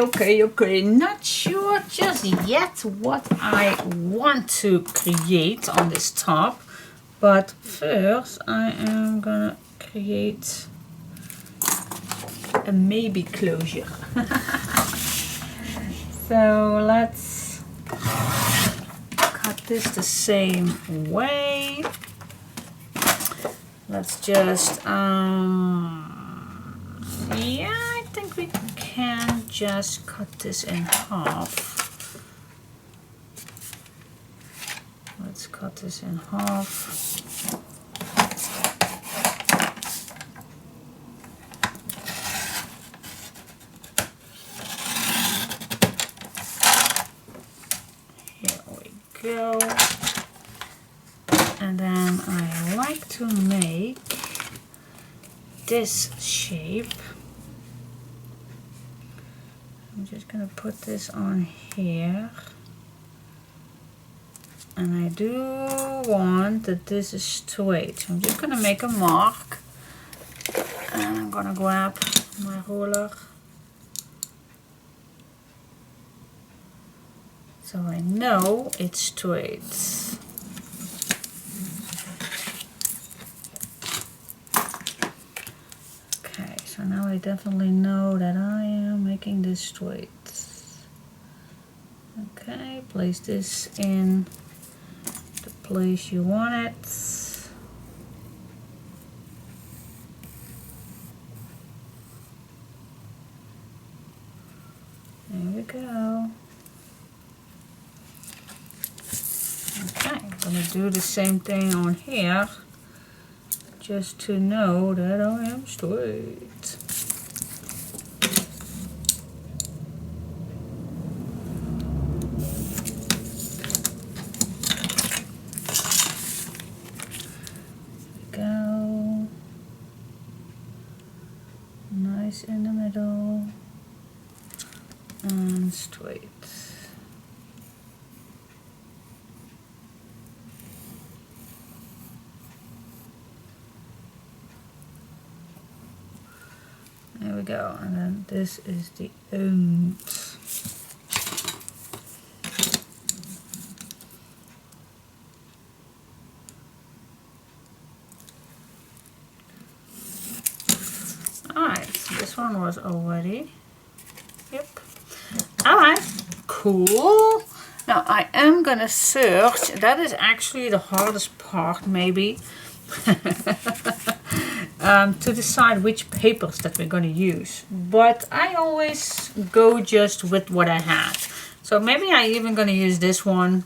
Okay. Not sure just yet what I want to create on this top. But first I am gonna create a maybe closure. So let's cut this the same way. Let's just, yeah, I think we can just cut this in half. Let's cut this in half. Here we go. And then I like to make this shape. I'm just gonna put this on here. And I do want that this is straight. I'm just gonna make a mark. And I'm gonna grab my ruler. So I know it's straight. Okay, so now I definitely know that I am making this straight. Okay, place this in the place you want it. There we go. Okay, I'm gonna do the same thing on here, just to know that I am straight. Go. Nice in the middle. And straight. There we go, and then this is the end. Alright, so this one was already. Yep. Alright, cool. Now I am gonna search. That is actually the hardest part, maybe. To decide which papers that we're going to use, but I always go just with what I had. So maybe I'm even going to use this one,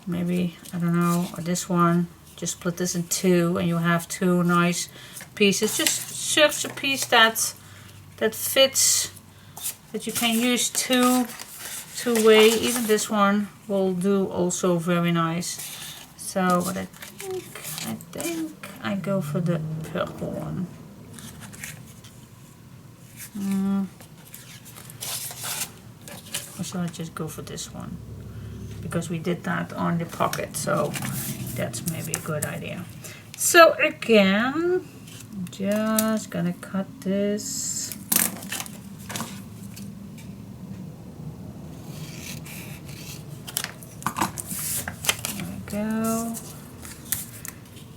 maybe, I don't know, or this one. Just split this in two and you have two nice pieces. Just search a piece that fits, that you can use two way. Even this one will do also very nice. So what I think I go for the purple one. Or shall I just go for this one? Because we did that on the pocket, so that's maybe a good idea. So again, I'm just gonna cut this. There we go.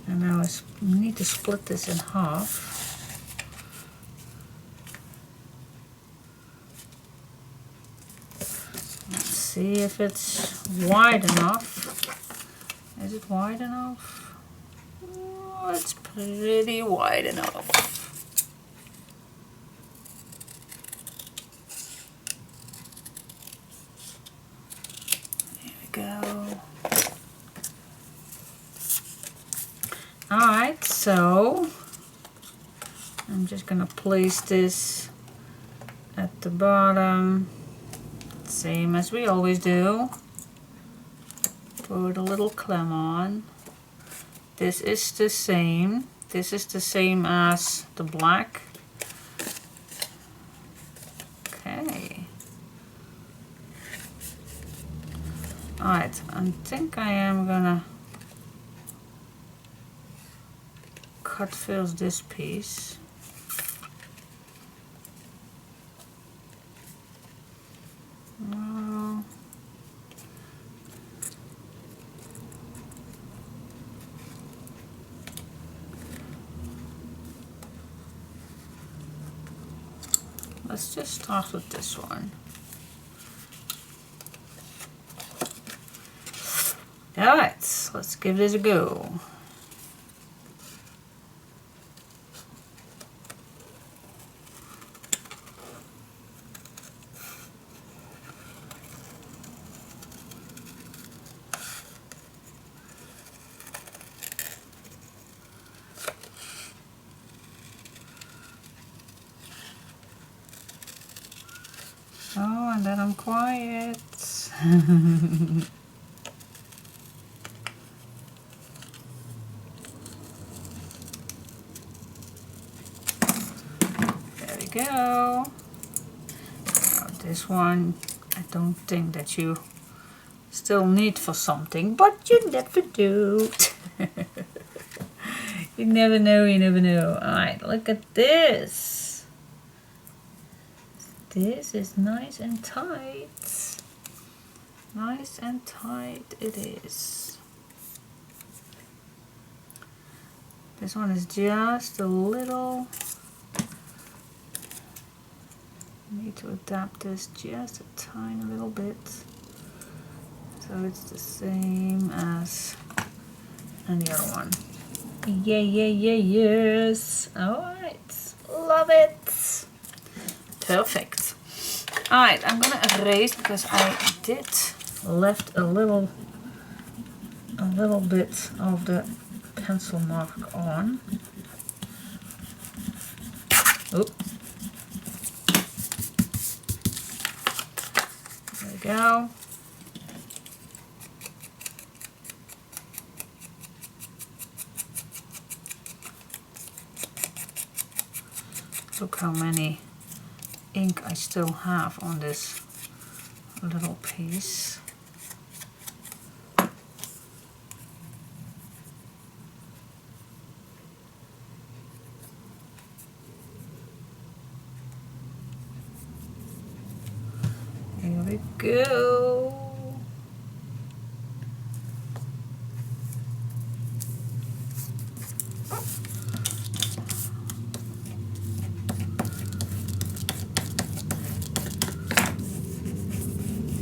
And now I need to split this in half. Let's see if it's wide enough. Is it wide enough? Oh, it's pretty wide enough. There we go. Alright, so I'm just gonna place this at the bottom, same as we always do. Put a little clamp on. This is the same. This is the same as the black. Okay. Alright, I think I am gonna cut first this piece. let's just start with this one. Alright, let's give this a go. Oh, and then I'm quiet. There we go. Now this one, I don't think that you still need for something, but you never do. You never know, you never know. Alright, look at this. This is nice and tight. Nice and tight it is. This one is just a little, need to adapt this just a tiny little bit. So it's the same as any other one. Yes. Alright, love it. Perfect. Alright, I'm gonna erase because I did left a little bit of the pencil mark on. Oop. There we go. Look how many ink I still have on this little piece. Here we go.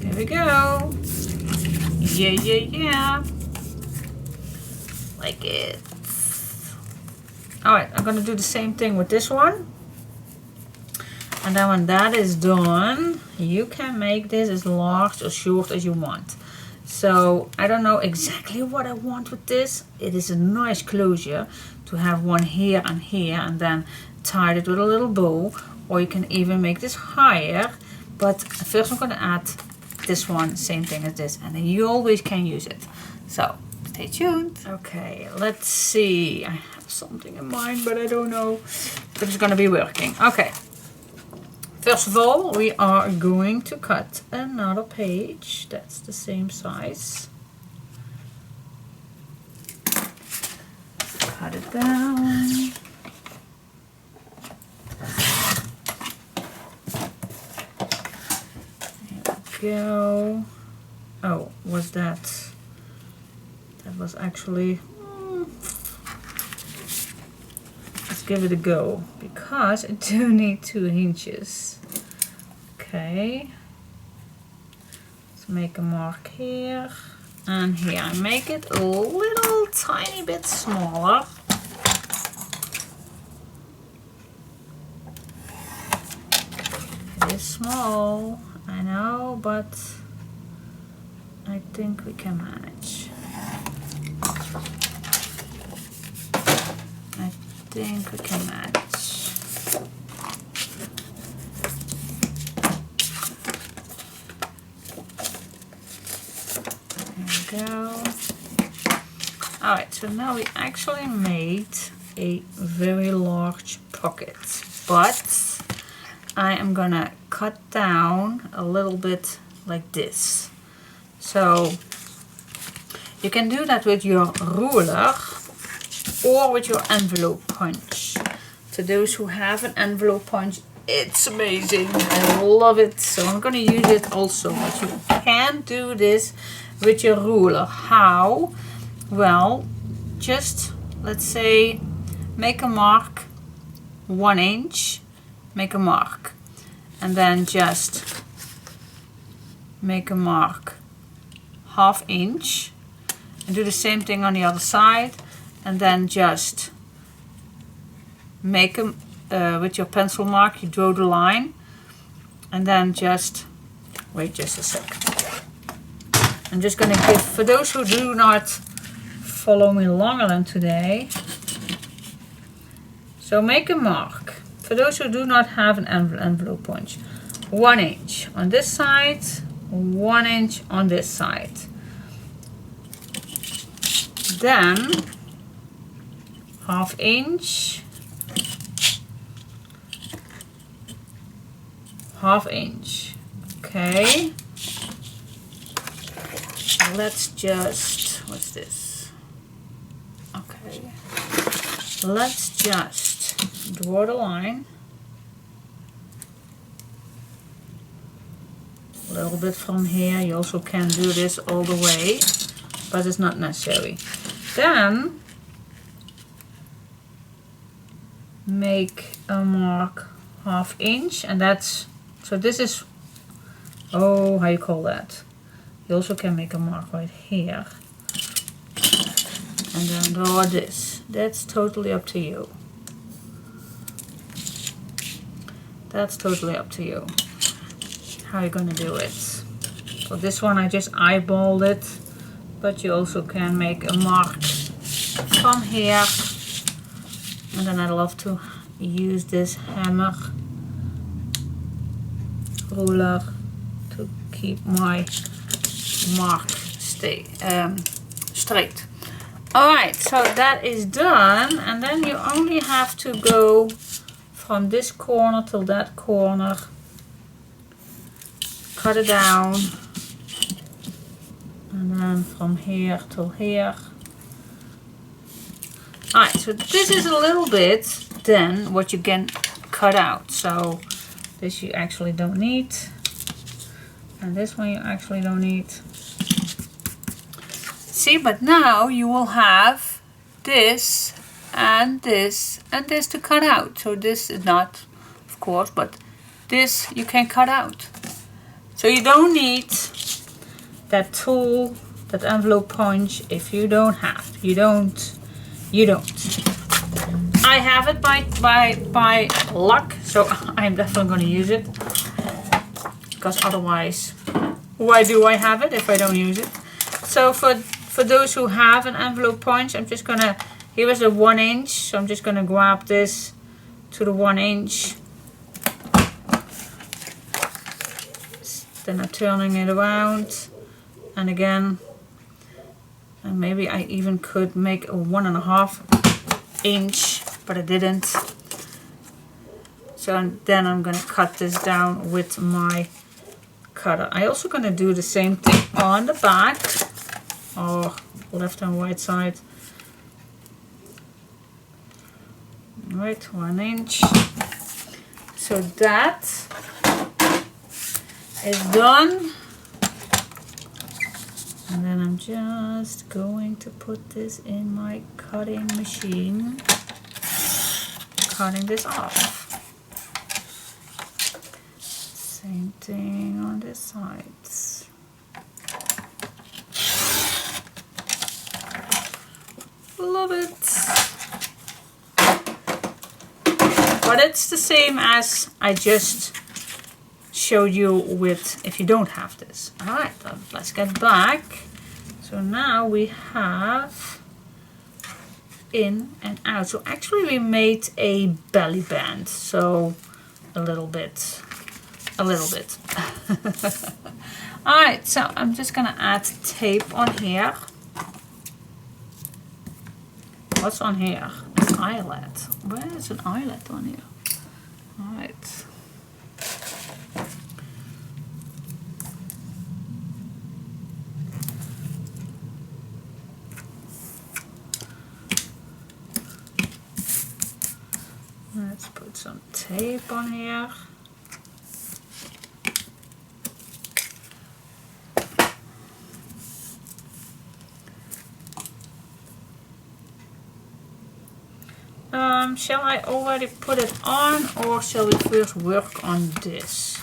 There we go. Yeah. Like it. Alright, I'm gonna do the same thing with this one. And then when that is done, you can make this as large or short as you want. So I don't know exactly what I want with this. It is a nice closure to have one here, and then tie it with a little bow. Or you can even make this higher. But first I'm gonna add this one, same thing as this, and then you always can use it. So stay tuned. Okay, let's see. I have something in mind, but I don't know if it's gonna be working. Okay. First of all, we are going to cut another page. That's the same size. Cut it down. Go. Oh, was that? That was actually. Let's give it a go because I do need 2 inches. Okay. Let's make a mark here and here. I make it a little tiny bit smaller. It is small. I know, but I think we can manage. I think we can manage. There we go. Alright, so now we actually made a very large pocket, but I am gonna cut down a little bit like this. So you can do that with your ruler or with your envelope punch. To those who have an envelope punch, it's amazing. I love it. So I'm gonna use it also, but you can do this with your ruler. How? Well, just let's say make a mark 1 inch, make a mark. and then just make a mark 1/2 inch and do the same thing on the other side, and then just make a with your pencil mark, you draw the line, and then just wait just a sec. I'm just going to give, for those who do not follow me longer than today, so make a mark. For those who do not have an envelope punch, 1 inch on this side, 1 inch on this side. Then 1/2 inch, 1/2 inch. Okay. Let's just, what's this? Okay. Let's just draw the line. A little bit from here. You also can do this all the way, but it's not necessary. Then make a mark 1/2 inch, and that's, so this is, oh, how you call that? You also can make a mark right here. And then draw this. That's totally up to you. That's totally up to you. How you're gonna do it. So this one I just eyeballed it, but you also can make a mark from here. And then I love to use this hammer ruler to keep my mark straight. Alright, so that is done, and then you only have to go from this corner till that corner, cut it down, and then from here till here. Alright, so this is a little bit then what you can cut out. So this you actually don't need, and this one you actually don't need. See, but now you will have this and this and this to cut out. So this is not, of course, but this you can cut out. So you don't need that tool, that envelope punch, if you don't have. You don't. I have it by luck, so I'm definitely going to use it. Because otherwise, why do I have it if I don't use it? So for those who have an envelope punch, I'm just gonna, here is a 1 inch, so I'm just gonna grab this to the 1 inch. Then I'm turning it around, and again, and maybe I even could make a 1.5 inch, but I didn't. So then I'm gonna cut this down with my cutter. I also gonna do the same thing on the back, or left and right side. Right, 1 inch. So that is done. And then I'm just going to put this in my cutting machine, cutting this off. Same thing on this side. Love it. But it's the same as I just showed you with if you don't have this. Alright, let's get back. So now we have in and out. So actually we made a belly band. So a little bit. Alright, so I'm just gonna add tape on here. What's on here? An eyelet. Where is an eyelet on here? Alright. Let's put some tape on here. Shall I already put it on, or shall we first work on this?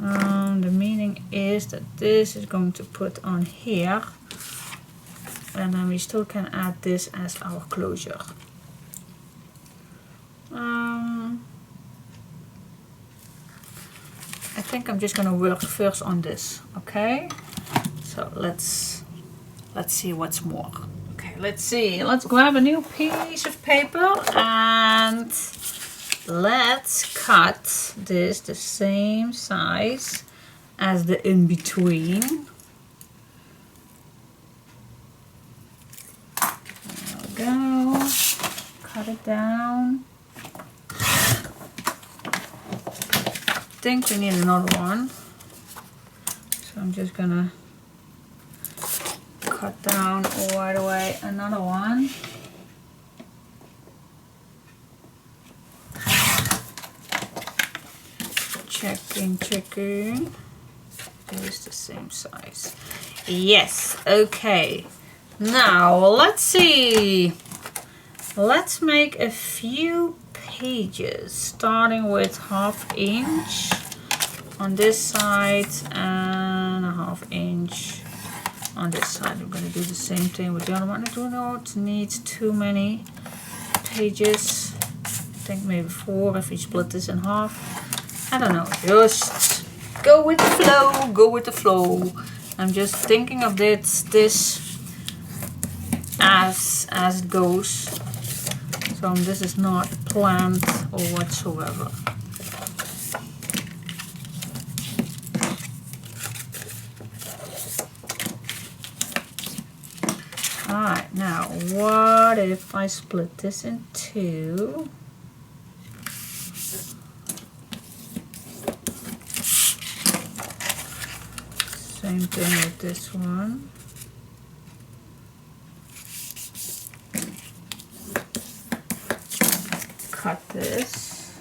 The meaning is that this is going to put on here, and then we still can add this as our closure. I think I'm just going to work first on this. Okay, so let's see what's more. Okay, let's see. Let's grab a new piece of paper and let's cut this the same size as the in-between. There we go. Cut it down. I think we need another one. So I'm just gonna cut down right away another one. Checking. It is the same size. Yes, okay. Now let's see. Let's make a few pages, starting with 1/2 inch on this side and a 1/2 inch on this side. I'm going to do the same thing with the other one. I do not need too many pages. I think maybe 4 if we split this in half. I don't know, just go with the flow, go with the flow. I'm just thinking of this as it goes. So this is not planned or whatsoever. Alright, now what if I split this in 2? Same thing with this one. Cut this.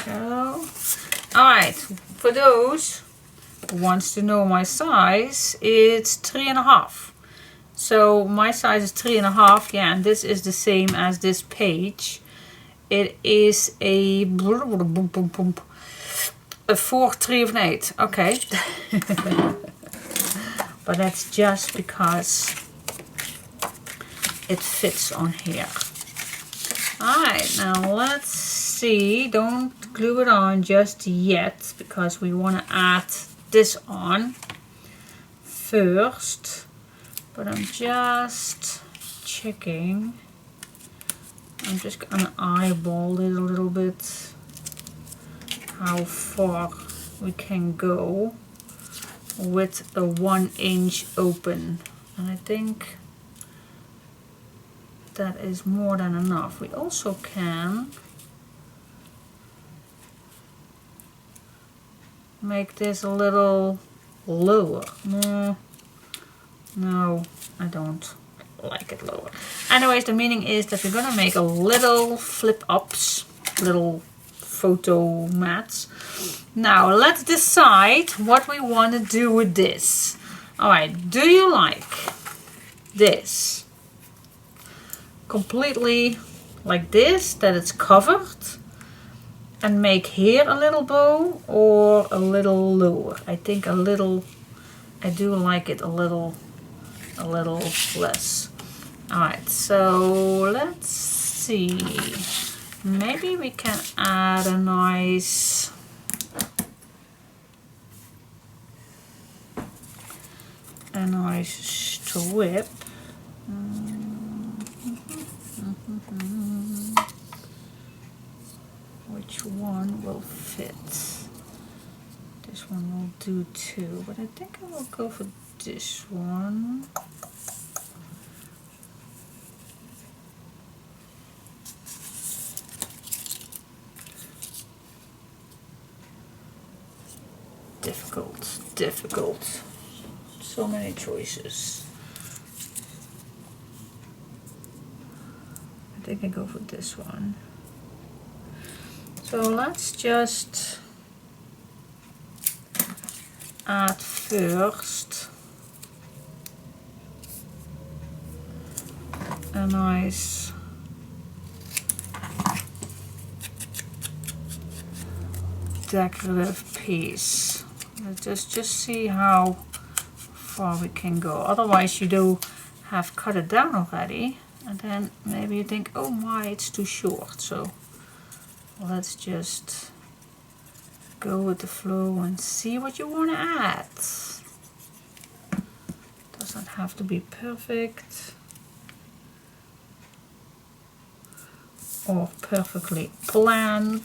Go. Alright, for those who wants to know my size, it's 3.5. So my size is 3.5, yeah, and this is the same as this page. It is a 4, 3 of an 8. Okay. But that's just because it fits on here. Alright, now let's see. Don't glue it on just yet, because we want to add this on first. But I'm just checking. I'm just going to eyeball it a little bit, how far we can go with a 1 inch open. And I think that is more than enough. We also can make this a little lower. No, I don't like it lower. Anyways, the meaning is that we're gonna make a little flip ups, little photo mats. Now let's decide what we want to do with this. Alright, do you like this completely like this, that it's covered, and make here a little bow, or a little lower? I think a little, I do like it a little less. Alright, so let's see. Maybe we can add a nice strip. Which one will fit? This one will do too, but I think I will go for this one. Difficult. So many choices. I think I go for this one. So let's just add first a nice decorative piece. Let's just see how far we can go. Otherwise you do have cut it down already, and then maybe you think, oh my, it's too short. So let's just go with the flow and see what you want to add. Doesn't have to be perfect or perfectly planned.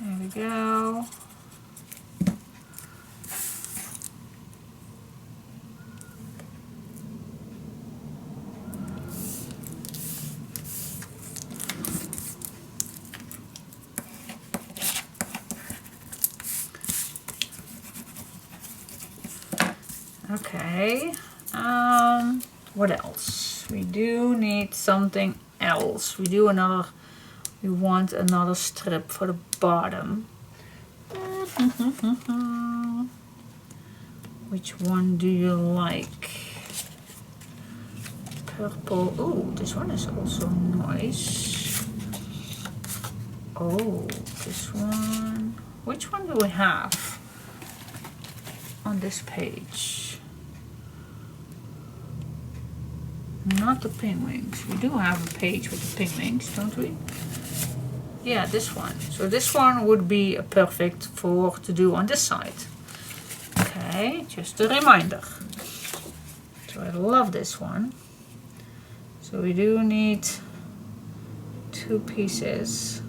There we go. Okay, what else? We do need something else. We want another strip for the bottom. Which one do you like? Purple. Oh, this one is also nice. Oh, this one. Which one do we have on this page? Not the penguins. We do have a page with the penguins, don't we? Yeah, this one. So this one would be perfect to do on this side. Okay, just a reminder. So I love this one. So we do need 2 pieces.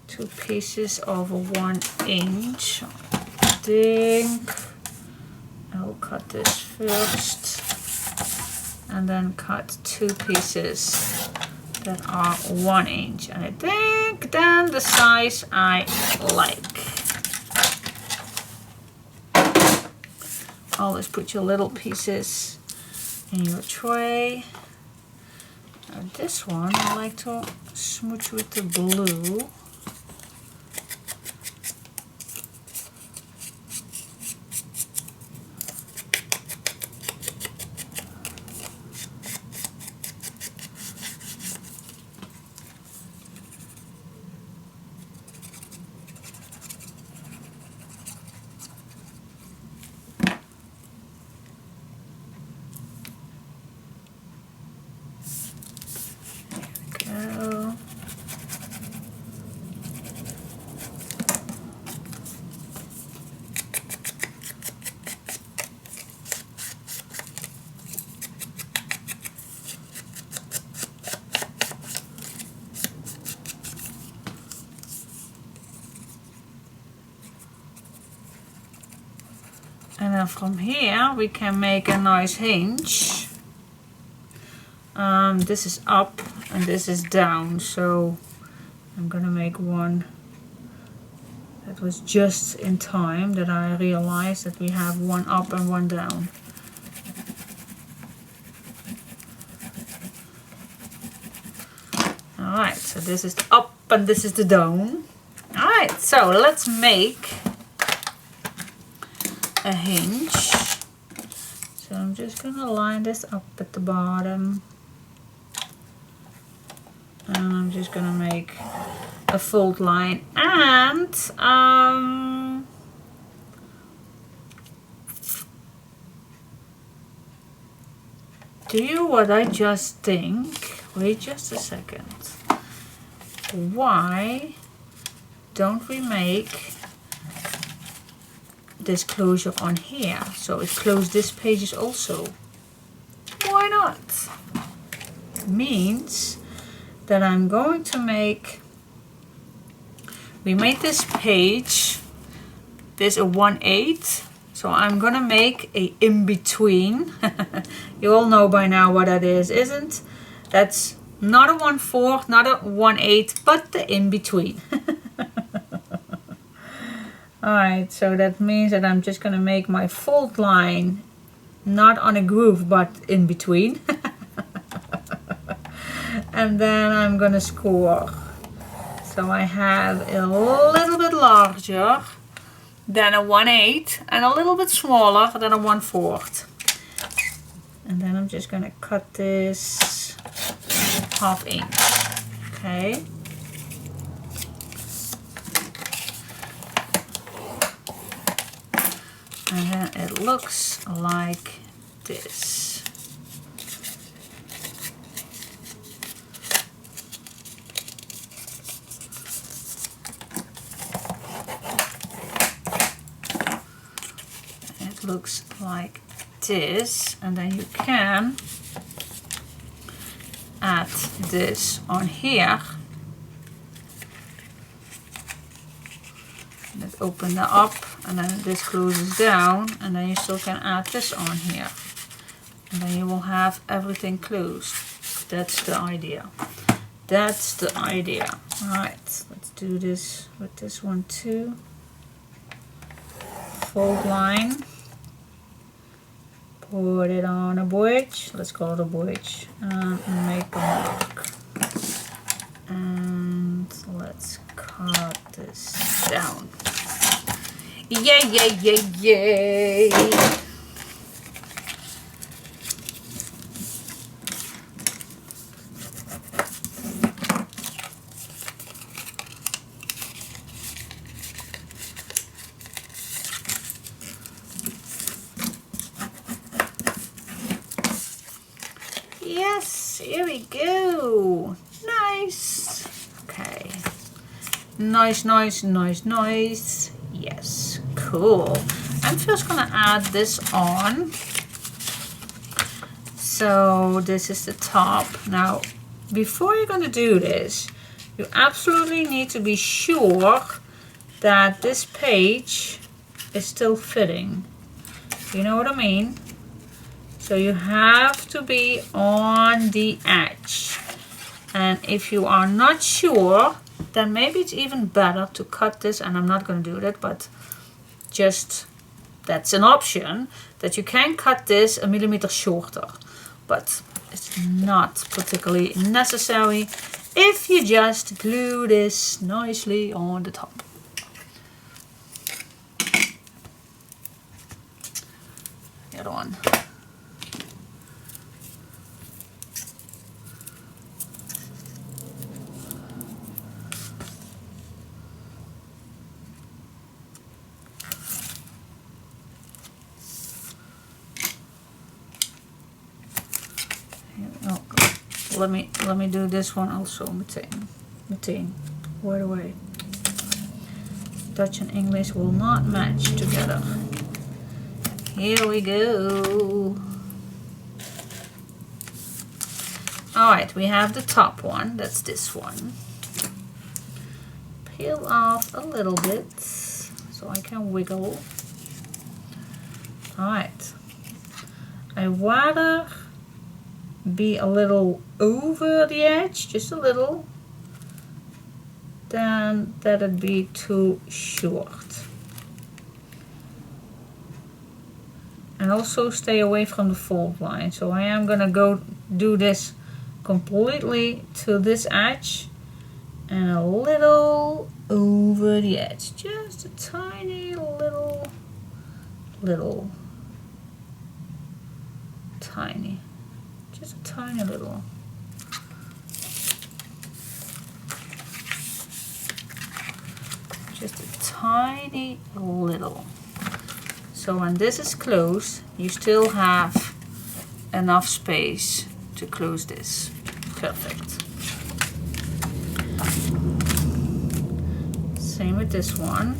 Two pieces over 1 inch. I think I'll cut this first and then cut 2 pieces that are 1 inch, and I think then the size I like. Always put your little pieces in your tray. Now this one I like to smooch with the blue. And then from here we can make a nice hinge. This is up and this is down, so I'm gonna make one that was just in time that I realized that we have one up and one down. Alright, so this is the up and this is the down. Alright, so let's make a hinge. So I'm just gonna line this up at the bottom, and I'm just gonna make a fold line and do what I just think. Wait just a second. Why don't we make this closure on here so it closes this pages also? Why not? Means that I'm going to make, we made this page, this a 1/8, so I'm gonna make a in between. You all know by now what that is, isn't? That's Not a 1/4, not a 1/8, but the in between. Alright, so that means that I'm just going to make my fold line not on a groove but in between. And then I'm going to score. So I have a little bit larger than a 1/8 and a little bit smaller than a 1/4. And then I'm just going to cut this 1/2 inch. Okay. And then it looks like this. It looks like this, and then you can add this on here. Let's open it up, and then this closes down, and then you still can add this on here, and then you will have everything closed. That's the idea. That's the idea. Alright, let's do this with this one too. Fold line. Put it on a bridge. Let's call it a bridge. And make a mark. And let's cut this down. Yay, yay, yay, yay! Yes, here we go. Nice. Okay. Nice, nice, nice, nice. Yes, cool. I'm first gonna add this on. So this is the top. Now, before you're gonna do this, you absolutely need to be sure that this page is still fitting. You know what I mean? So you have to be on the edge. And if you are not sure, then maybe it's even better to cut this, and I'm not going to do that, but just that's an option, that you can cut this a millimeter shorter. But it's not particularly necessary if you just glue this nicely on the top. The other one. Let me do this one also meteen. Wait away. Dutch and English will not match together. Here we go. Alright, we have the top one, that's this one. Peel off a little bit so I can wiggle. Alright. I rather be a little over the edge, just a little, than that it be too short. And also stay away from the fold line. So I am gonna go do this completely to this edge and a little over the edge, just a tiny little tiny. Just a tiny little. Just a tiny little. So when this is closed, you still have enough space to close this. Perfect. Same with this one.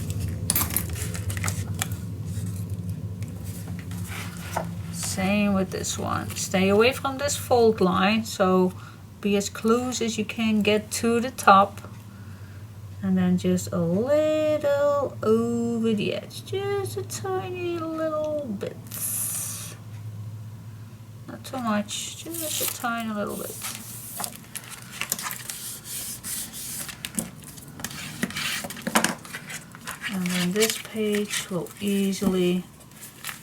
Same with this one. Stay away from this fold line, so be as close as you can get to the top, and then just a little over the edge, just a tiny little bit, not too much, just a tiny little bit. And then this page will easily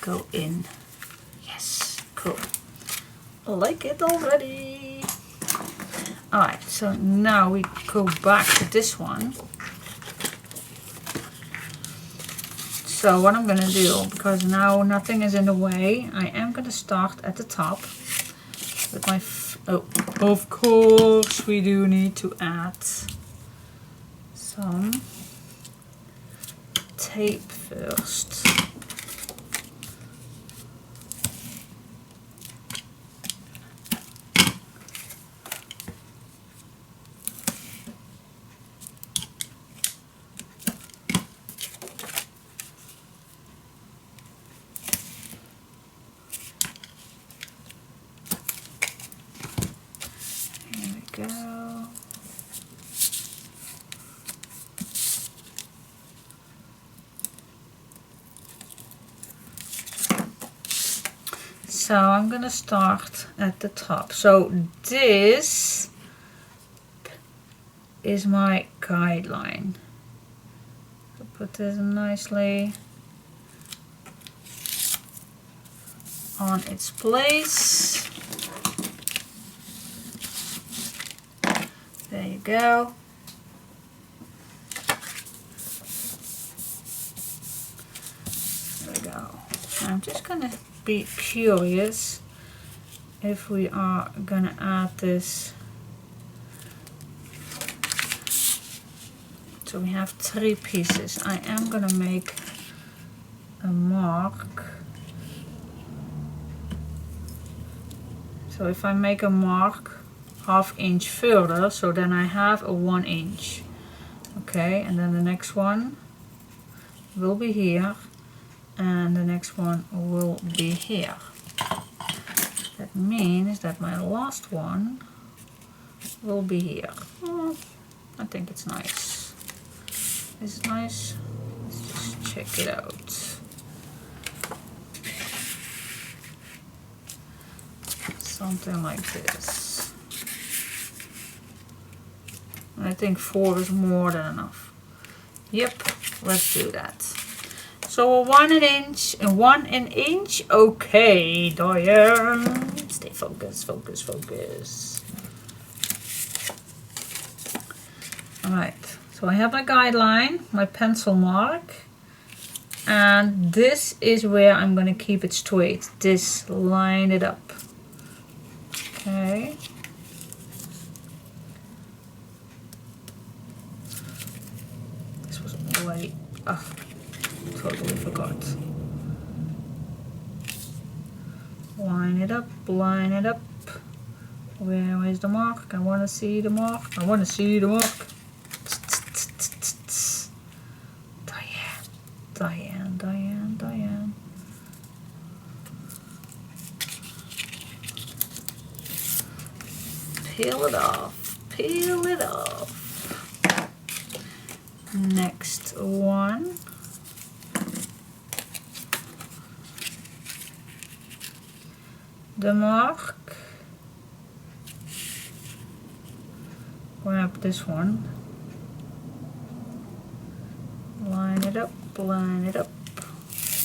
go in. Yes, cool. I like it already. Alright, so now we go back to this one. So what I'm going to do, because now nothing is in the way, I am going to start at the top with my, oh, of course we do need to add some tape first. Go. So I'm going to start at the top. So this is my guideline. So put this nicely on its place. There you go. There we go. I'm just gonna be curious if we are gonna add this. So we have 3 pieces. I am gonna make a mark. So if I make a mark ½ inch further, so then I have a 1 inch. Okay, and then the next one will be here, and the next one will be here. That means that my last one will be here. Oh, I think it's nice. Is it nice? Let's just check it out. Something like this. I think 4 is more than enough. Yep, let's do that. So a 1 inch and 1 inch. Okay, Diane. Stay focused, focus, focus. Alright, so I have my guideline, my pencil mark, and this is where I'm going to keep it straight. This, line it up. Okay. Wait, oh, totally forgot. Line it up, line it up. Where is the mark? I want to see the mark. I want to see the mark. Diane, Diane, Diane, Diane. Peel it off, peel it off. Next one. The mark. Grab this one. Line it up, line it up.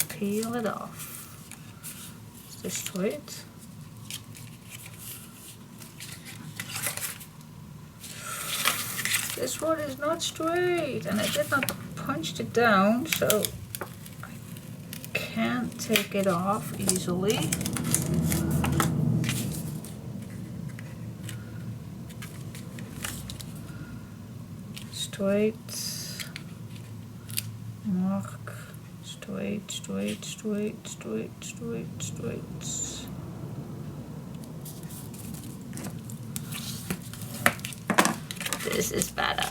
Peel it off. Is this straight? This one is not straight, and I did not punch it down, so I can't take it off easily. Straight, mark, straight, straight, straight, straight, straight, straight. This is better.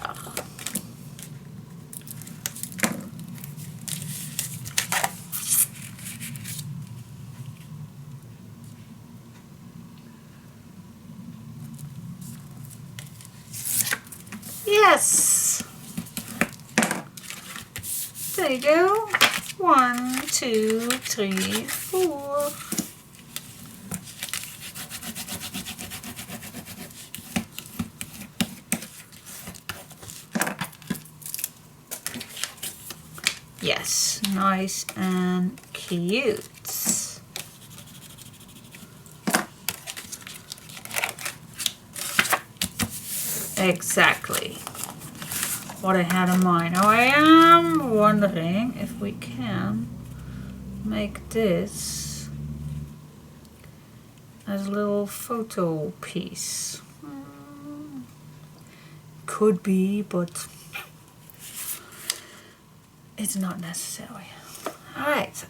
Yes. There you go. 1, 2, 3, 4. Yes, nice and cute. Exactly what I had in mind. Now I am wondering if we can make this as a little photo piece. Could be, but it's not necessary. Alright,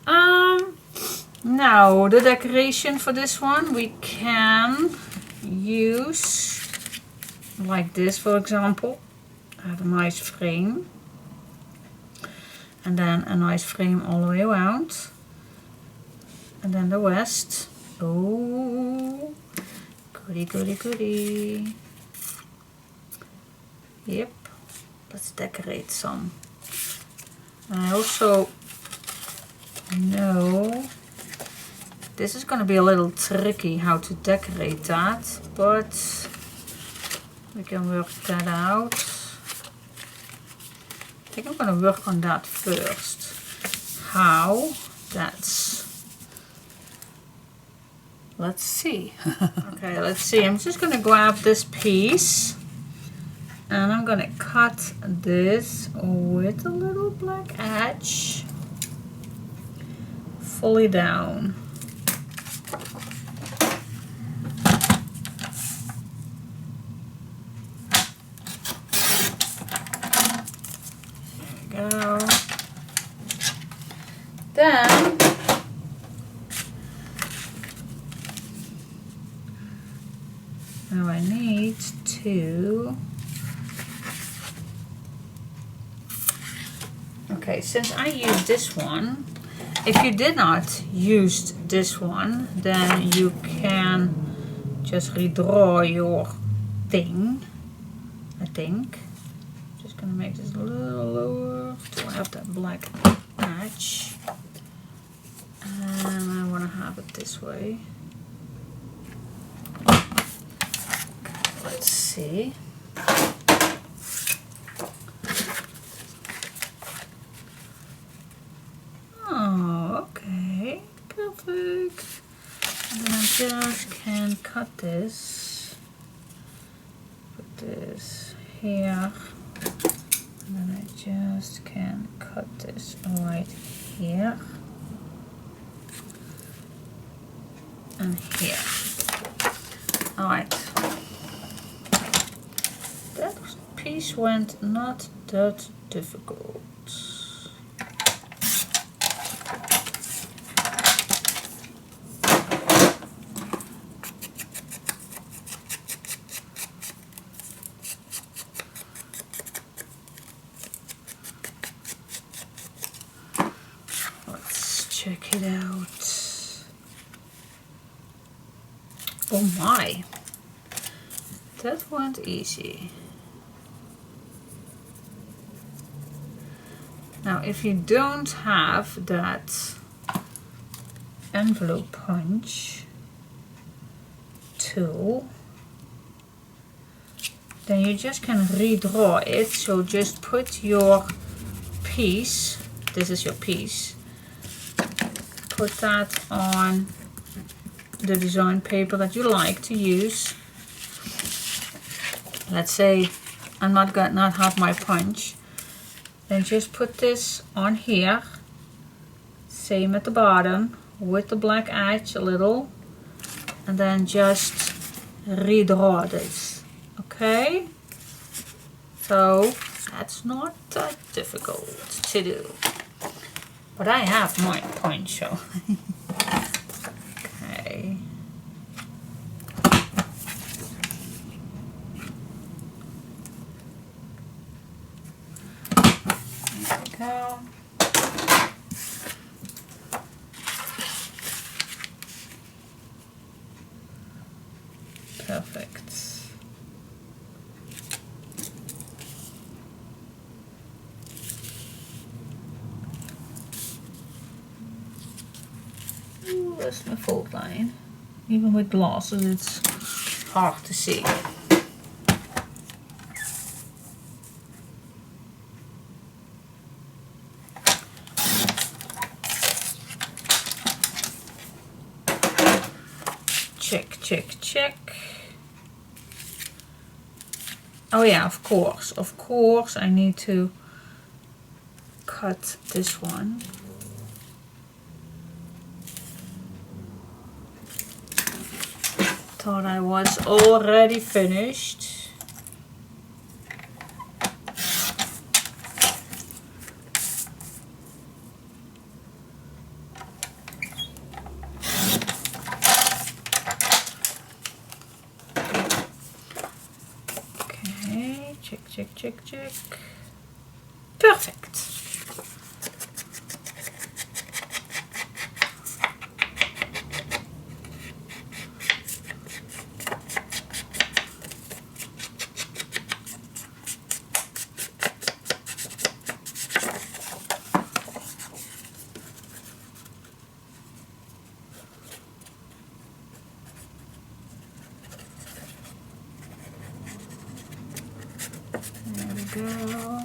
now the decoration for this one we can use like this, for example. I have a nice frame, and then a nice frame all the way around, and then the rest. Oh, goody goody goody. Yep, let's decorate some. And I also know this is going to be a little tricky how to decorate that, but we can work that out. I think I'm going to work on that first. How? Let's see. Okay, let's see. I'm just going to grab this piece and I'm going to cut this with a little black edge fully down. There we go. Then now I need to, okay, since I used this one, if you did not use this one, then you can just redraw your thing, I think. Just gonna make this a little lower to have that black patch. And I want to have it this way. Let's see. Oh, okay, perfect. And then I just can cut this. Put this here. And then I just can cut this right here. And here. Alright. That piece went not that difficult. Let's check it out. Oh my, that went easy. Now if you don't have that envelope punch tool, then you just can redraw it. So just put your piece, this is your piece, put that on the design paper that you like to use. Let's say I'm not gonna not have my punch, then just put this on here, same at the bottom with the black edge a little, and then just redraw this. Okay, so that's not that difficult to do, but I have my punch, so okay. There we go. Perfect. Ooh, that's my fold line. Even with glasses, it's hard to see. check, check. Oh yeah, of course I need to cut this one. Thought I was already finished. Okay, check, check, check, check. Perfect. There we go.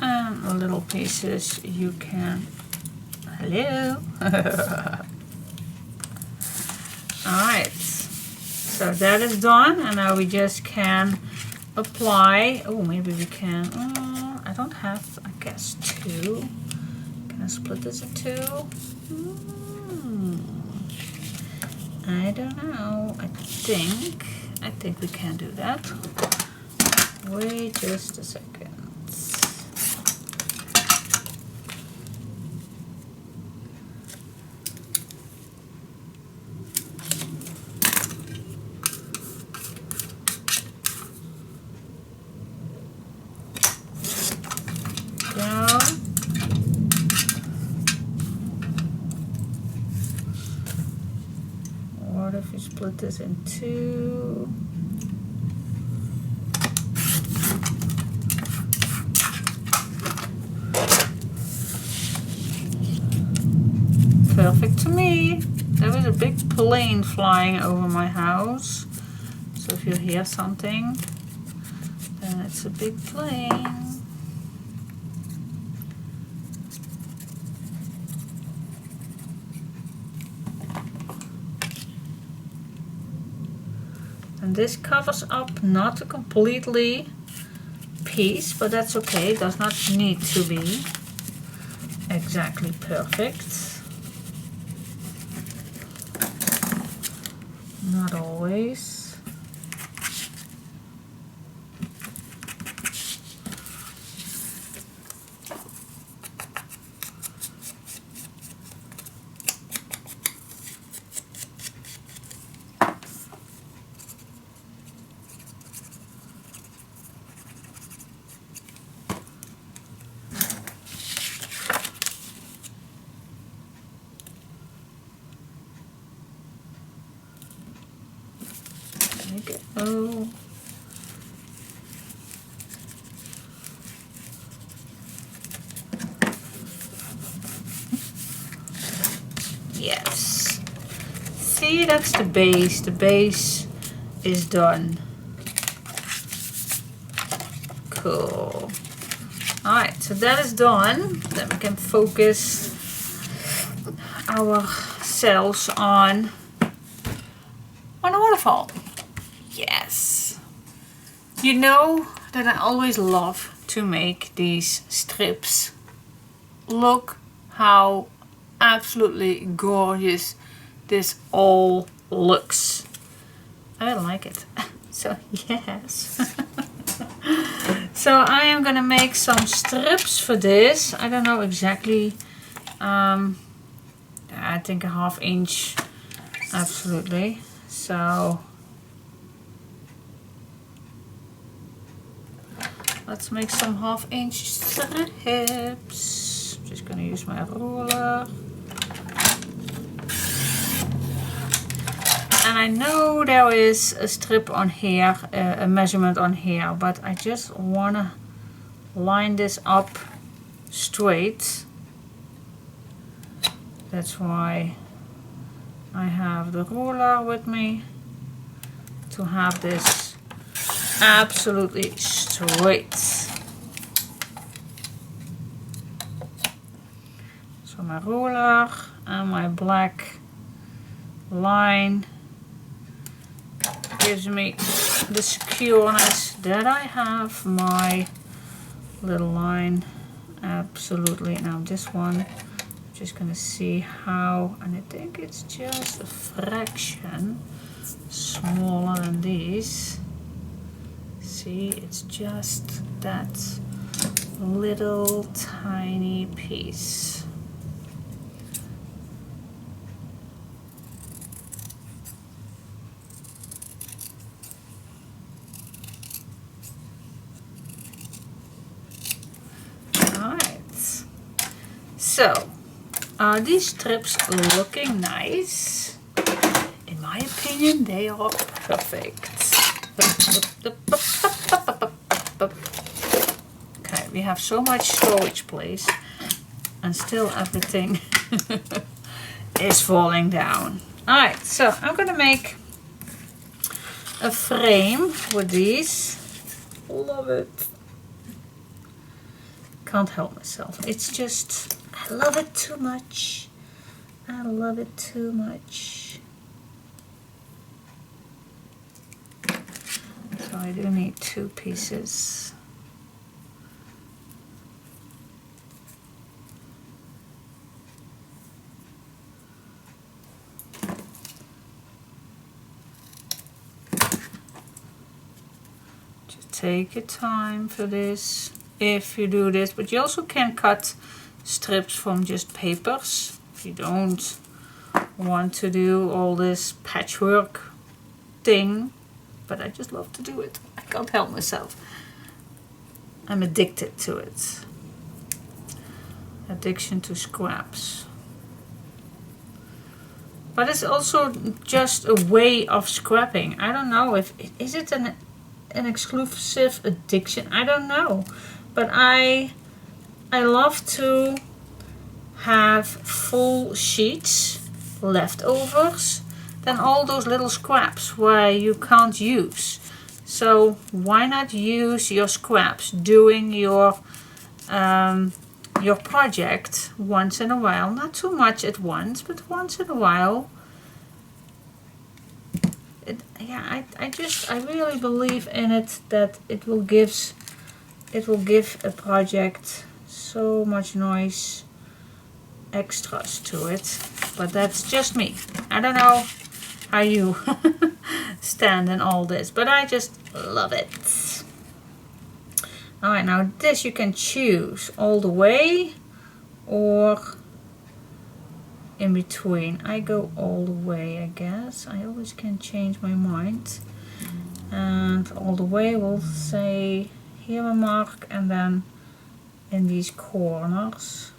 And the little pieces you can. Hello. Alright, so that is done, and now we just can apply. Oh, maybe we can. I don't have, I guess, two. Can I split this in two? I don't know. I think we can do that. Wait just a second. What if you split this in two? Perfect to me. There was a big plane flying over my house. So if you hear something, then it's a big plane. And this covers up not a completely piece, but that's okay. It does not need to be exactly perfect. Not always. Go. Yes. See, that's the base. The base is done. Cool. Alright, so that is done. Then we can focus ourselves on a waterfall. Yes. You know that I always love to make these strips. Look how absolutely gorgeous this all looks. I like it. So yes. So I am gonna make some strips for this. I don't know exactly. I think a 1/2 inch. Absolutely. So let's make some 1/2 inch strips. Just gonna use my ruler. And I know there is a strip on here, a measurement on here, but I just want to line this up straight. That's why I have the ruler with me, to have this absolutely straight. So my ruler and my black line gives me the secureness that I have my little line. Absolutely. Now this one, I'm just gonna see how, and I think it's just a fraction smaller than these. See, it's just that little tiny piece. So, are these strips looking nice? In my opinion, they are perfect. Okay, we have so much storage place, and still everything is falling down. Alright, so I'm gonna make a frame with these. Love it. Can't help myself. It's just, I love it too much. I love it too much. So I do need 2 pieces. Just take your time for this. If you do this, but you also can cut strips from just papers if you don't want to do all this patchwork thing, but I just love to do it. I can't help myself. I'm addicted to it. Addiction to scraps. But it's also just a way of scrapping. I don't know if is it an exclusive addiction. I don't know. But I love to have full sheets, leftovers, then all those little scraps where you can't use. So why not use your scraps doing your project once in a while? Not too much at once, but once in a while. I really believe in it, that it will give a project so much nice extras to it. But that's just me. I don't know how you stand in all this, but I just love it. Alright, now this you can choose all the way or in between. I go all the way, I guess. I always can change my mind. And all the way will say here a mark, and then in these corners.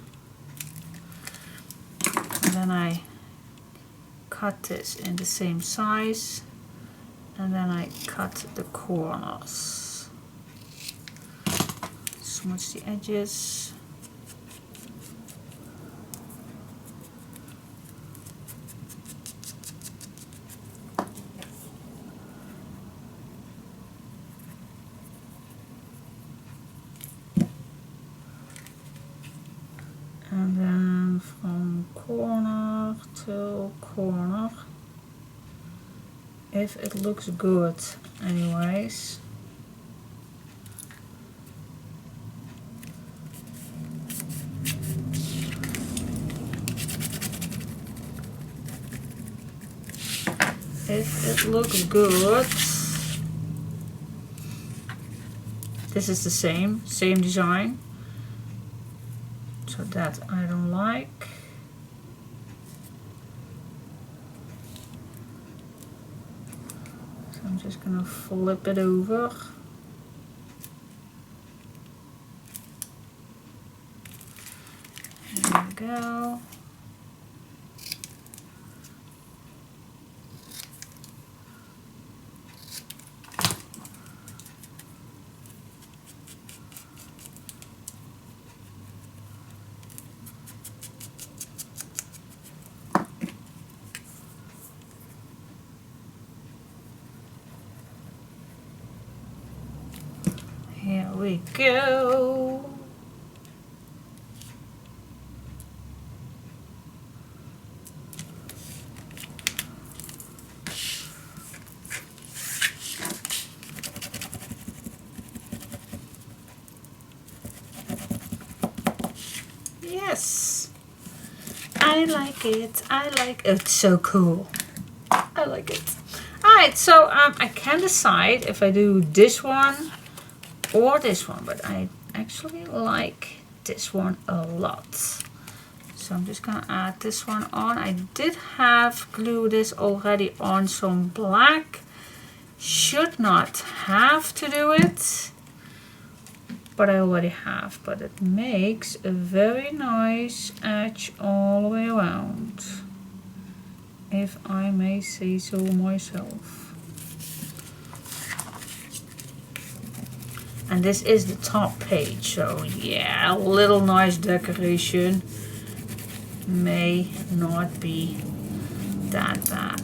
And then I cut this in the same size, and then I cut the corners. Smudge the edges. And then from corner to corner, if it looks good anyways. If it looks good, this is the same design. So that I don't like. So I'm just gonna flip it over. There we go. we go. Yes, I like it. I like it. It's so cool. I like it. Alright, so I can decide if I do this one or this one, but I actually like this one a lot. So I'm just gonna add this one on. I did have glue this already on some black. Should not have to do it, but I already have. But it makes a very nice edge all the way around, if I may say so myself. And this is the top page, so yeah, a little nice decoration may not be that bad.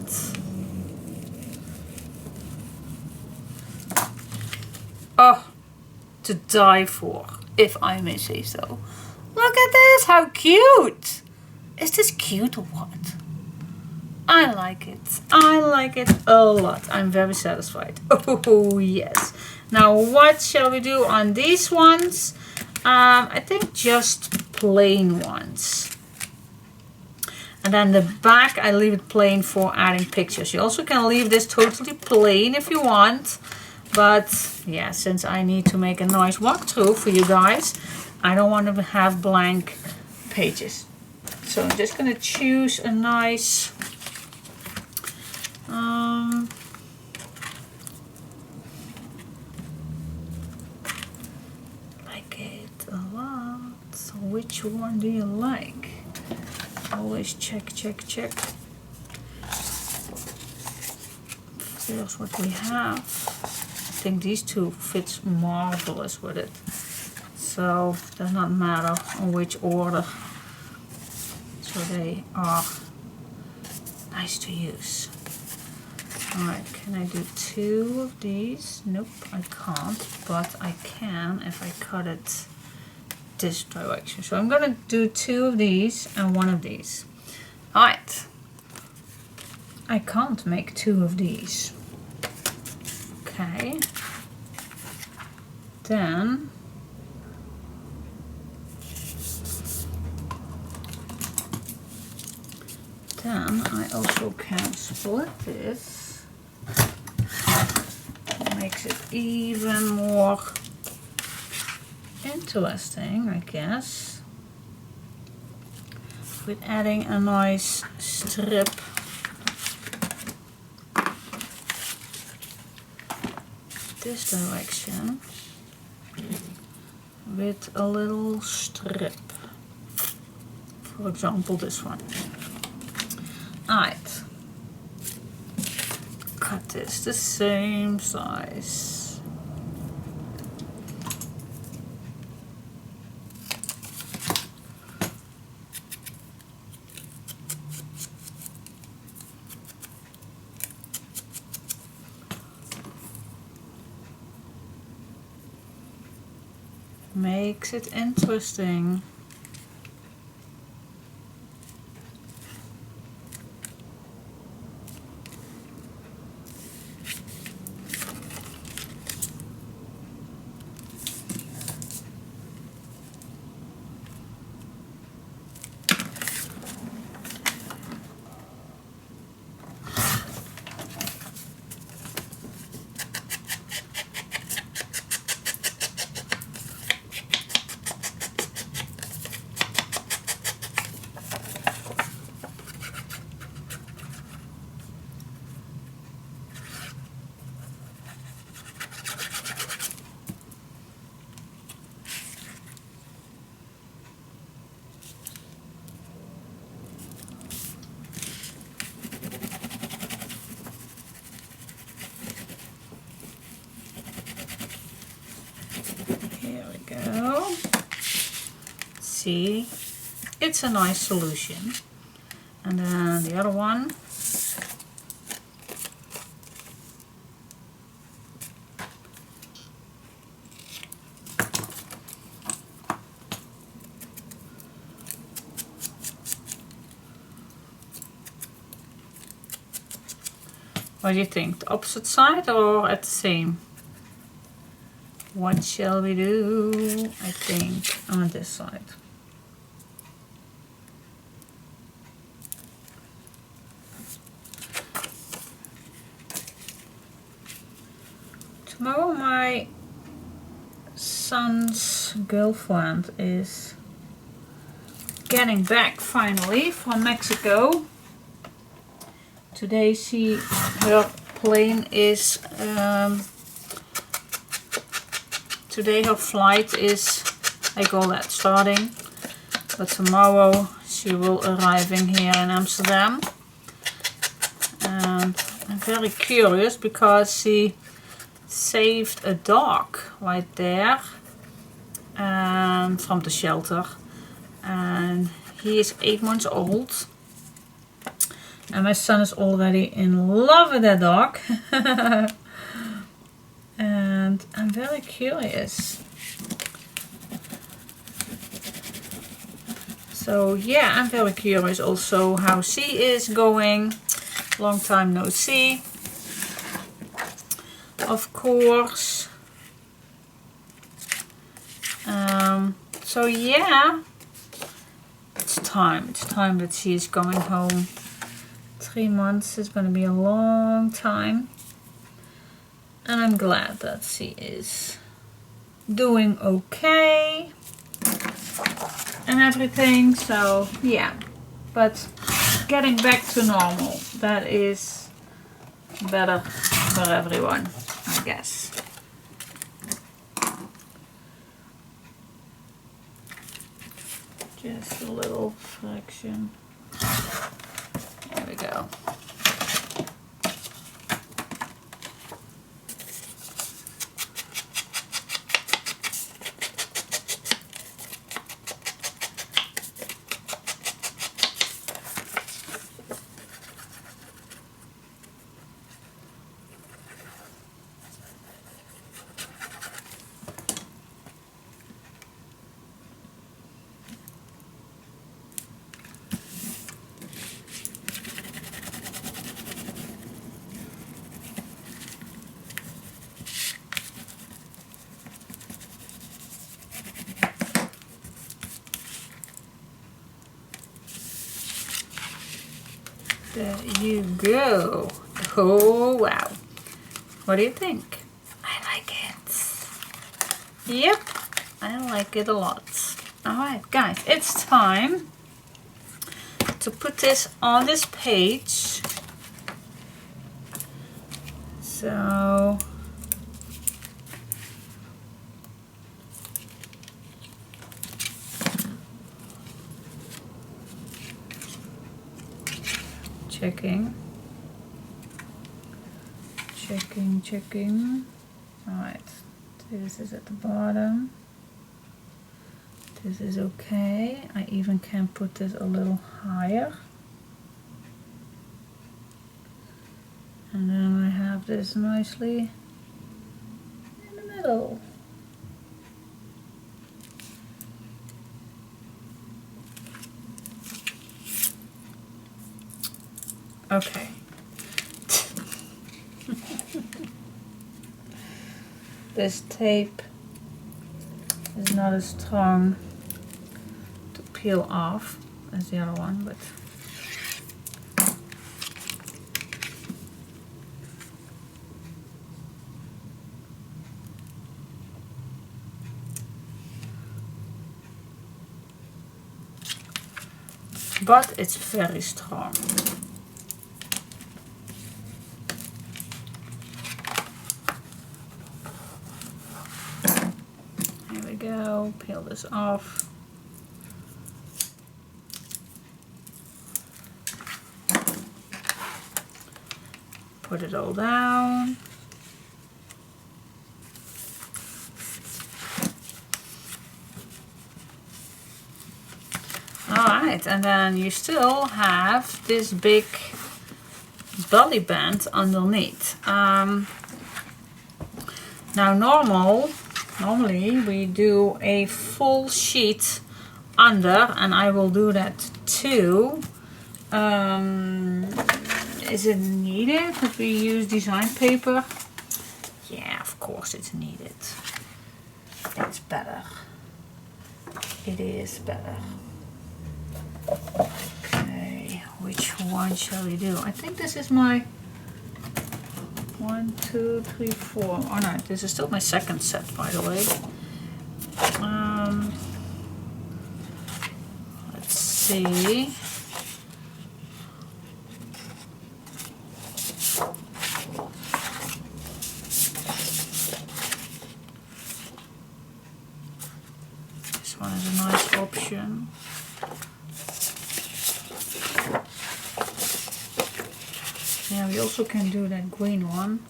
Oh, to die for, if I may say so. Look at this, how cute! Is this cute or what? I like it. I like it a lot. I'm very satisfied. Oh yes. Now what shall we do on these ones? I think just plain ones. And then the back I leave it plain for adding pictures. You also can leave this totally plain if you want. But yeah, since I need to make a nice walkthrough for you guys, I don't want to have blank pages. So I'm just going to choose a nice like it a lot. So which one do you like? Always check. Here's what we have. I think these two fits marvelous with it. So it does not matter on which order. So they are nice to use. Alright, can I do 2 of these? Nope, I can't, but I can if I cut it this direction. So I'm gonna do 2 of these and 1 of these. Alright, I can't make 2 of these. Okay, then I also can split this. Makes it even more interesting, I guess, with adding a nice strip this direction with a little strip, for example this one. Alright, cut this the same size. Makes it interesting. Go. See, it's a nice solution. And then the other one. What do you think? The opposite side or at the same? What shall we do? I think on this side. Tomorrow my son's girlfriend is getting back finally from Mexico. Today her plane is today her flight is, I call that starting, but tomorrow she will arriving here in Amsterdam. And I'm very curious because she saved a dog right there from the shelter, and he is 8 months old, and my son is already in love with that dog. And I'm very curious. So yeah, I'm very curious also how she is going. Long time no see, of course. So yeah, it's time that she is going home. 3 months is going to be a long time, and I'm glad that she is doing okay and everything. So yeah, but getting back to normal, that is better for everyone, I guess. Just a little fraction. There we go. There you go. Oh wow. What do you think? I like it. Yep, I like it a lot. Alright guys, it's time to put this on this page. So checking. Alright, this is at the bottom. This is okay. I even can put this a little higher. And then I have this nicely in the middle. Okay. This tape is not as strong to peel off as the other one, but it's very strong. Here we go, peel this off. Put it all down. Alright, and then you still have this big belly band underneath. Now normally we do a full sheet under, and I will do that too. Is it needed that we use design paper? Yeah, of course it's needed. It's better. It is better. Okay, which one shall we do? I think this is my 1, 2, 3, 4. Oh no, this is still my second set, by the way. Let's see. This one is a nice option. Yeah, we also can do that green one.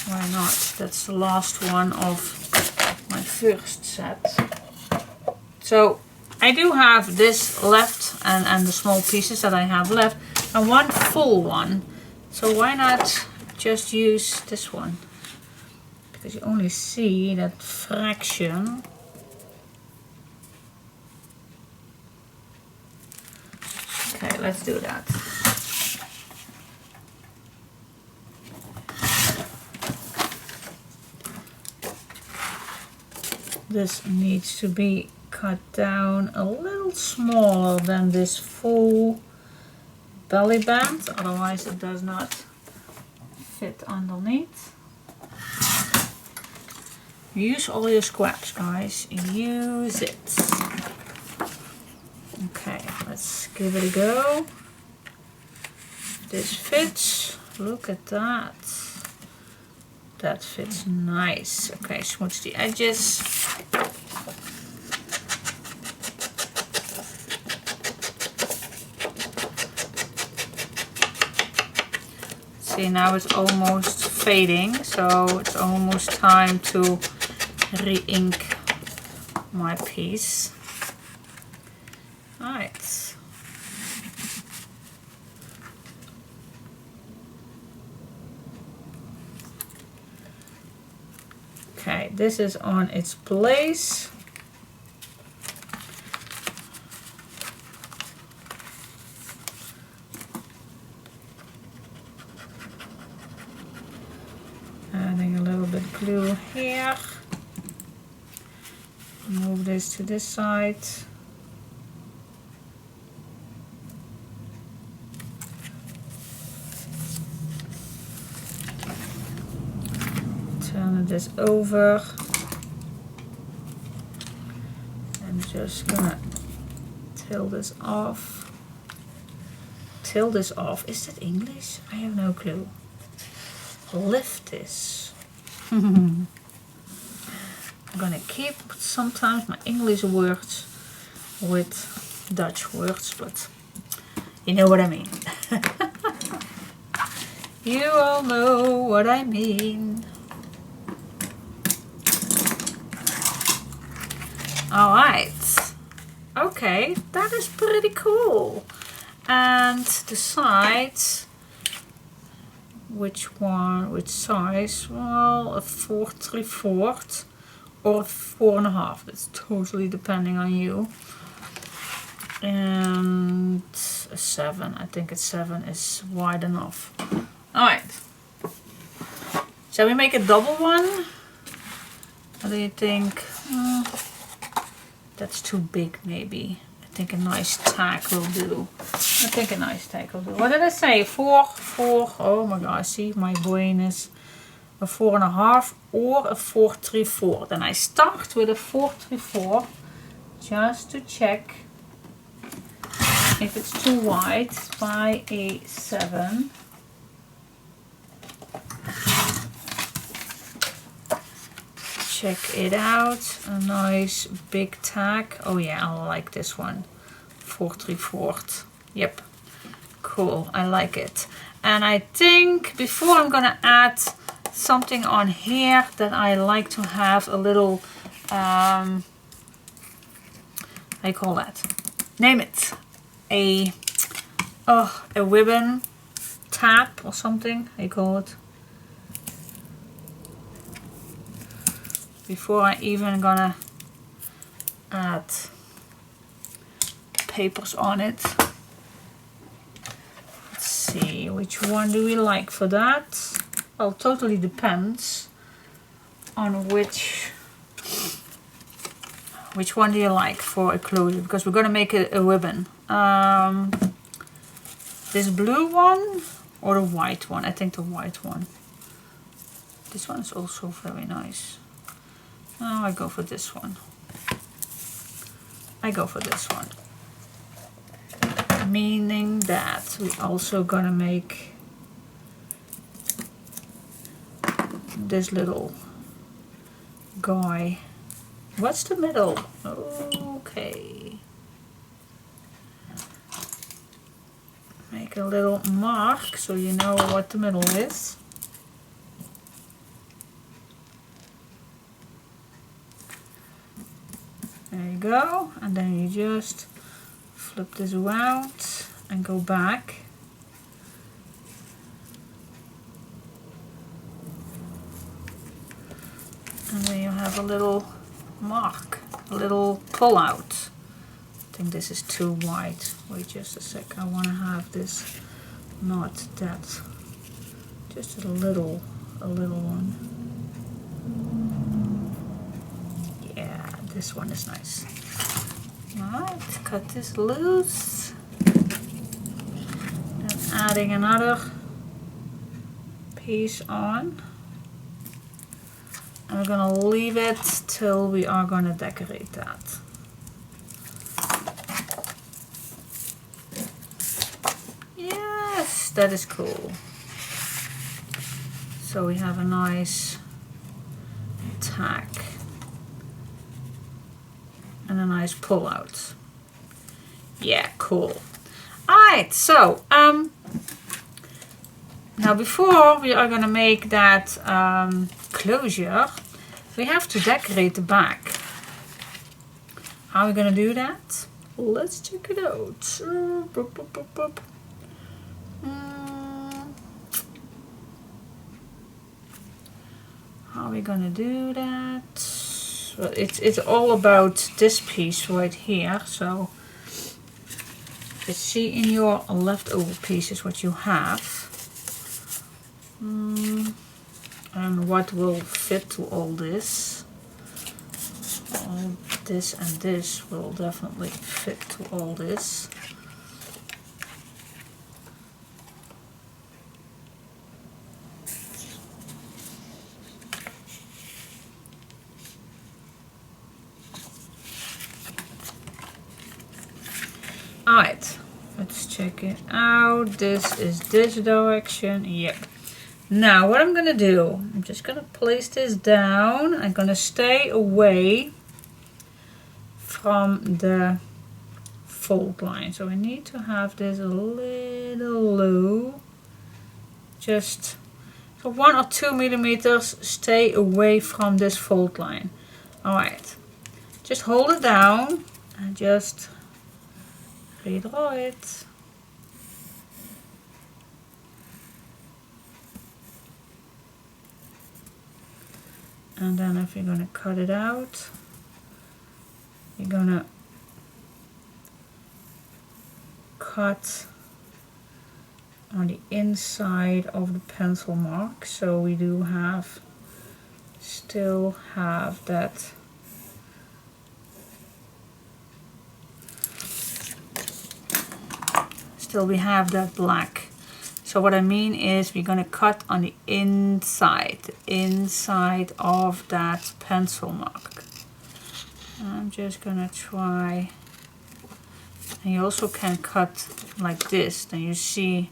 Why not? That's the last one of my first set. So I do have this left and the small pieces that I have left and one full one. So why not just use this one? Because you only see that fraction. Okay, let's do that. This needs to be cut down a little smaller than this full belly band, otherwise it does not fit underneath. Use all your scraps, guys. Use it. Okay, let's give it a go. This fits. Look at that. That fits nice. Okay, smooch the edges. See, now it's almost fading, so it's almost time to re-ink my piece. Alright. Okay, this is on its place. Adding a little bit glue here. Move this to this side. Turn this over. I'm just gonna tilt this off. Tilt this off. Is that English? I have no clue. Lift this. I'm gonna keep sometimes my English words with Dutch words, but you know what I mean. You all know what I mean. Alright. Okay, that is pretty cool. And the sides, which size? Well, a 4 3/4 or a 4.5. That's totally depending on you. And a 7. I think a 7 is wide enough. Alright. Shall we make a double one? What do you think? That's too big, maybe. I think a nice tag will do. What did I say? 4, 4. Oh my gosh, see, my brain is a 4.5 or a 4 3/4. Then I start with a 4 3/4 just to check if it's too wide by a 7. Check it out. A nice big tag. Oh yeah, I like this one. 4 3/4. Yep. Cool. I like it. And I think before I'm gonna add something on here that I like to have a little how you call that? Name it. A ribbon tap or something. How you call it? Before I even gonna add papers on it. Let's see, which one do we like for that? Well, totally depends on which one do you like for a closure, because we're going to make a ribbon. This blue one or the white one? I think the white one. This one is also very nice. Oh, I go for this one. I go for this one. Meaning that we also gonna make this little guy. What's the middle? Okay. Make a little mark so you know what the middle is. There you go. And then you just flip this around and go back. And then you have a little mark, a little pull out. I think this is too wide. Wait just a sec, I want to have this not that, just a little one. Yeah, this one is nice. Alright, cut this loose. Then adding another piece on. And we're gonna leave it till we are gonna decorate that. Yes, that is cool. So we have a nice tack and a nice pull out. Yeah, cool. Alright, so now before we are gonna make that closure, we have to decorate the back. How are we gonna do that? Let's check it out. How are we gonna do that? Well, it's all about this piece right here. So let's see in your leftover pieces what you have. And what will fit to all this. All this and this will definitely fit to all this. Alright, let's check it out. This is this direction. Yep. Now what I'm gonna do, I'm just gonna place this down. I'm gonna stay away from the fold line. So I need to have this a little low. Just for 1 or 2 millimeters, stay away from this fold line. Alright, just hold it down and just redraw it. And then if you're going to cut it out, you're going to cut on the inside of the pencil mark. So we do have, still have that we have that black. So what I mean is we're going to cut on the inside of that pencil mark. I'm just going to try, and you also can cut like this, then you see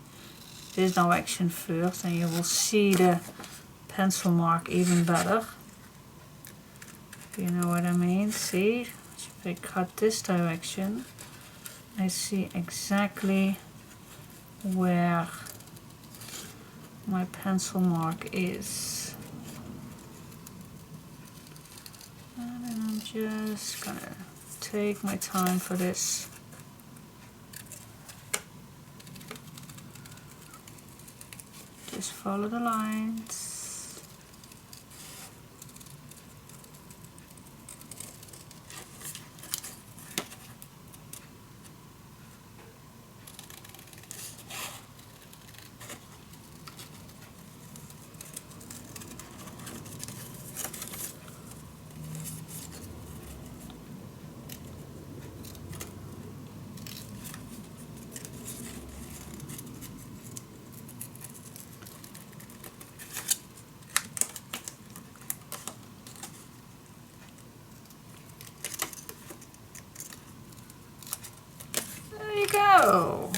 this direction first and you will see the pencil mark even better. You know what I mean? See, if I cut this direction, I see exactly where my pencil mark is. And then I'm just gonna take my time for this. Just follow the lines. go.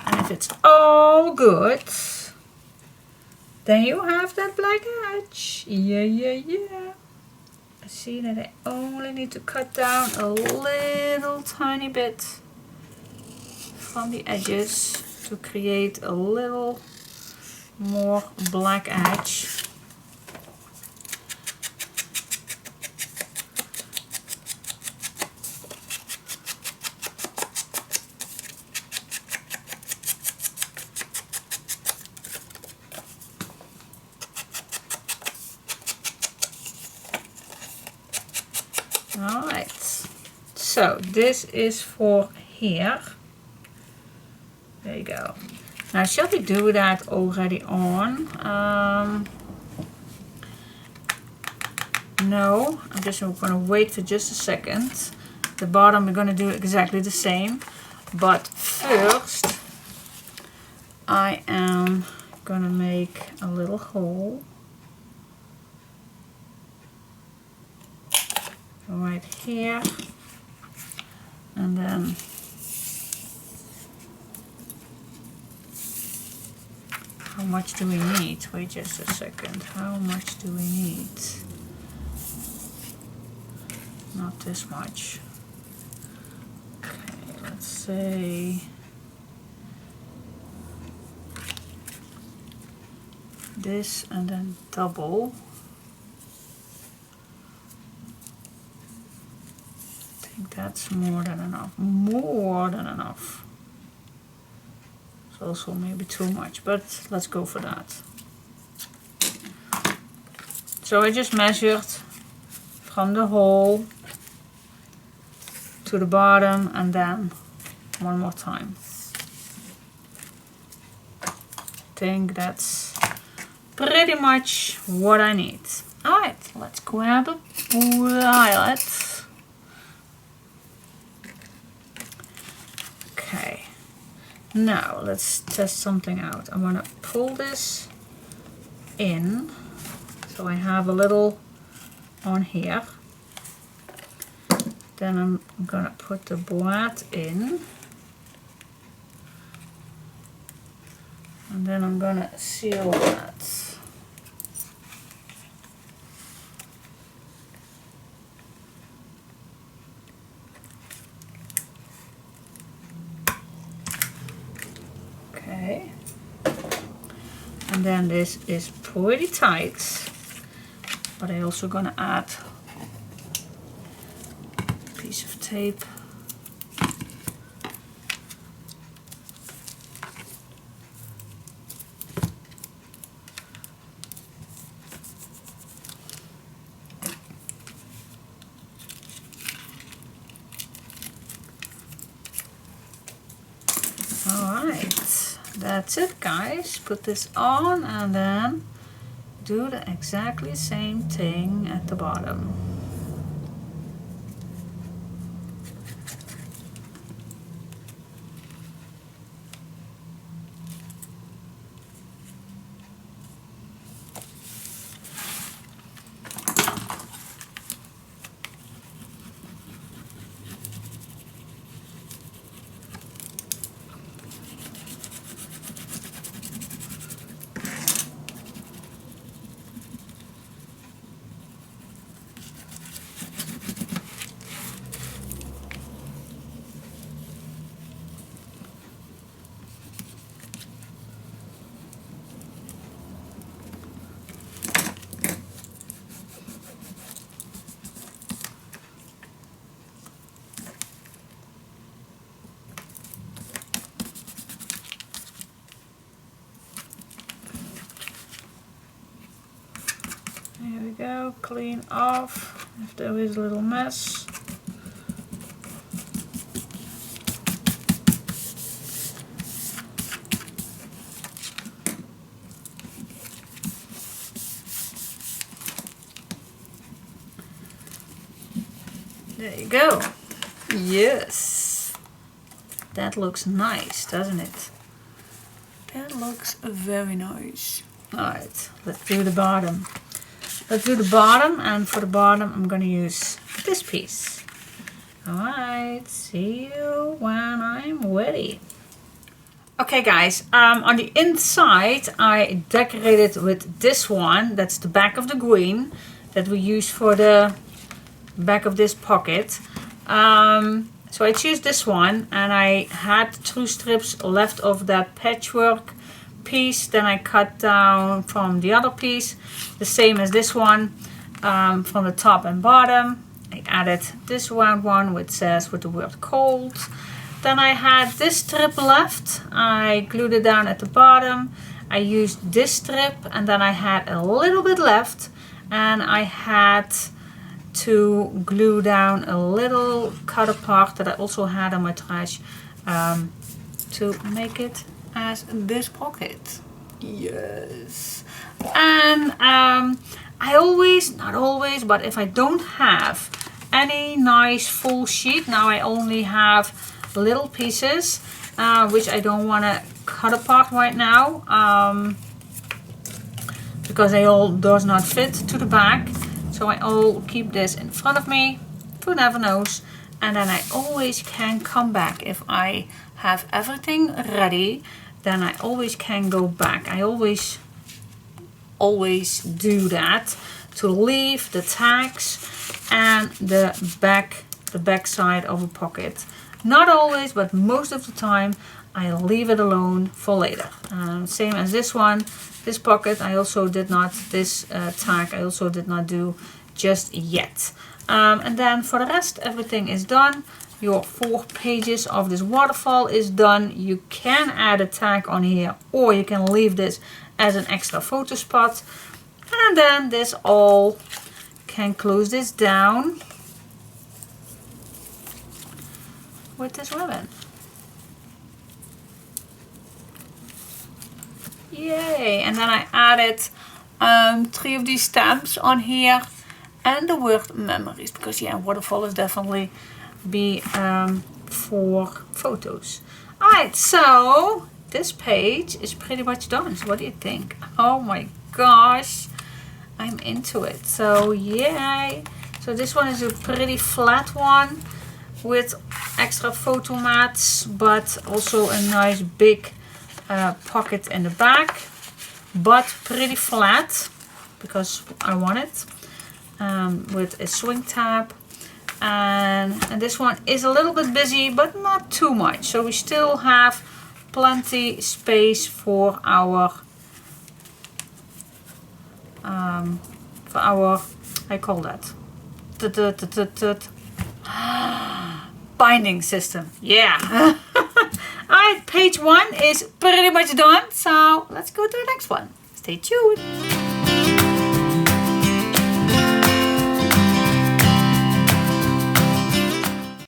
And if it's all good, then you have that black edge. Yeah. I see that I only need to cut down a little tiny bit from the edges to create a little more black edge. Alright, so this is for here. There you go. Now shall we do that already on? No, I'm just going to wait for just a second. The bottom we're going to do exactly the same. But first I am going to make a little hole. Right here, and then how much do we need? Wait just a second. How much do we need? Not this much. Okay, let's say this and then double. That's more than enough. More than enough. It's also maybe too much, but let's go for that. So I just measured from the hole to the bottom and then one more time. I think that's pretty much what I need. Alright, let's grab a eyelet. Okay, now let's test something out. I'm gonna pull this in, so I have a little on here. Then I'm gonna put the blad in, and then I'm gonna seal that. Okay, and then this is pretty tight, but I'm also gonna add a piece of tape. Alright, that's it guys. Put this on and then do the exactly same thing at the bottom. Here we go, clean off if there is a little mess. There you go. Yes. That looks nice, doesn't it? That looks very nice. Alright, let's do the bottom. Let's do the bottom, and for the bottom I'm going to use this piece. Alright, see you when I I'm ready. Okay guys, on the inside I decorated with this one. That's the back of the green that we use for the back of this pocket. So I choose this one, and I had 2 strips left of that patchwork piece. Then I cut down from the other piece, the same as this one, from the top and bottom. I added this round one which says with the word cold. Then I had this strip left. I glued it down at the bottom. I used this strip, and then I had a little bit left, and I had to glue down a little cut apart that I also had on my trash to make it as this pocket. Yes. And I always, not always, but if I don't have any nice full sheet, now I only have little pieces which I don't want to cut apart right now because they all does not fit to the back. So I all keep this in front of me, who never knows, and then I always can come back. If I have everything ready, then I always can go back. I always do that to leave the tags and the back side of a pocket. Not always, but most of the time I leave it alone for later. Same as this one. This pocket I also did not, this tag I also did not do just yet. And then for the rest everything is done. Your 4 pages of this waterfall is done. You can add a tag on here, or you can leave this as an extra photo spot. And then this all can close this down with this ribbon. Yay! And then I added 3 of these stamps on here and the word memories, because yeah, waterfall is definitely be for photos. Alright, so this page is pretty much done. So what do you think? Oh my gosh, I'm into it. So yay! So this one is a pretty flat one with extra photo mats, but also a nice big pocket in the back, but pretty flat because I want it, with a swing tab. And this one is a little bit busy, but not too much, so we still have plenty space for our I call that binding system. Yeah. Alright, page 1 is pretty much done, so let's go to the next one. Stay tuned.